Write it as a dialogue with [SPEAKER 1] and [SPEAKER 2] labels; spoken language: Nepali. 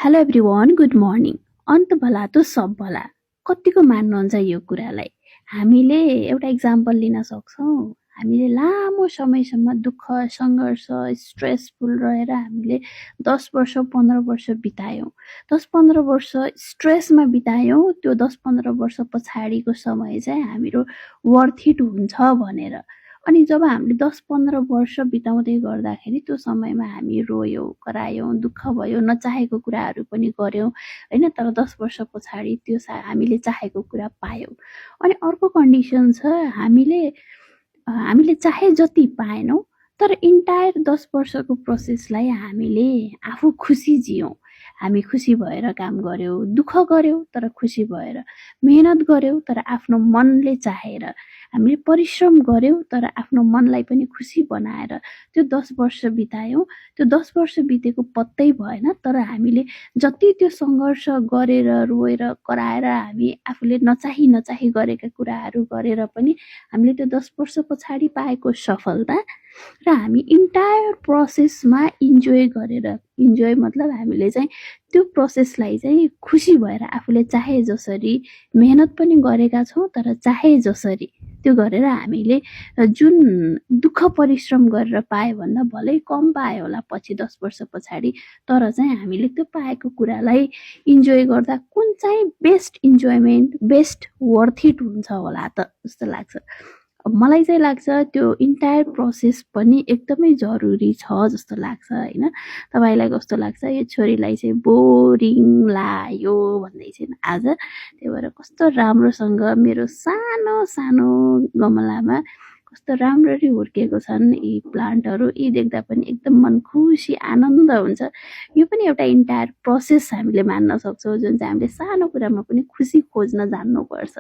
[SPEAKER 1] Hello everyone, good morning. अन्त भला त सब भला। कतिको मान्नुहुन्छ यो कुरालाई? हामीले एउटा इक्जाम्पल लिन सक्छौँ। हामीले लामो समयसम्म दुःख, सङ्घर्ष, स्ट्रेसफुल रहेर हामीले 10 वर्ष 15 वर्ष बितायौँ। 10-15 वर्ष स्ट्रेसमा बितायौँ। त्यो 10-15 वर्ष पछाडिको समय चाहिँ हाम्रो वर्थ इट हुन्छ भनेर। अनि जब हामीले 10-15 वर्ष बिताउँदै गर्दाखेरि त्यो समयमा हामी रोयौँ, करायौँ, दुःख भयो, नचाहेको कुराहरू पनि गऱ्यौँ होइन। तर 10 वर्ष पछाडि त्यो हामीले चाहेको कुरा पायौँ। अनि अर्को कन्डिसन छ, हामीले चाहे जति पाएनौँ, तर इन्टायर 10 वर्षको प्रोसेसलाई हामीले आफू खुसी जियौँ। हामी खुसी भएर काम गऱ्यौँ, दुःख गऱ्यौँ तर खुसी भएर, मेहनत गऱ्यौँ तर आफ्नो मनले चाहेर, हामीले परिश्रम गऱ्यौँ तर आफ्नो मनलाई पनि खुसी बनाएर त्यो 10 वर्ष बितायौँ। त्यो 10 वर्ष बितेको पत्तै भएन, तर हामीले जति त्यो सङ्घर्ष गरेर, रोएर, कराएर, हामी आफूले नचाही गरेका कुराहरू गरेर पनि हामीले त्यो 10 वर्ष पछाडि पाएको सफलता र हामी इन्टायर प्रोसेसमा इन्जोय गरेर, इन्जोय मतलब हामीले चाहिँ त्यो प्रोसेसलाई चाहिँ खुसी भएर आफूले चाहे जसरी मेहनत पनि गरेका छौँ, तर चाहे जसरी त्यो गरेर हामीले जुन दुःख परिश्रम गरेर पायो भन्दा भलै कम पायो होला पछि 10 वर्ष पछाडि, तर चाहिँ हामीले त्यो पाएको कुरालाई इन्जोय गर्दा कुन चाहिँ best enjoyment, best worth it हुन्छ होला त जस्तो लाग्छ। मलाई चाहिँ लाग्छ त्यो इन्टायर प्रोसेस पनि एकदमै जरुरी छ जस्तो लाग्छ होइन। तपाईँलाई कस्तो लाग्छ? यो छोरीलाई चाहिँ बोरिङ लाग्यो भन्दै छिन् आज। त्यही भएर कस्तो राम्रोसँग मेरो सानो सानो गमलामा कस्तो राम्ररी हुर्केको छन् यी प्लान्टहरू। यी देख्दा पनि एकदम मन खुसी, आनन्द हुन्छ। यो पनि एउटा इन्टायर प्रोसेस हामीले मान्न सक्छौँ, जुन चाहिँ हामीले सानो कुरामा पनि खुसी खोज्न जान्नुपर्छ।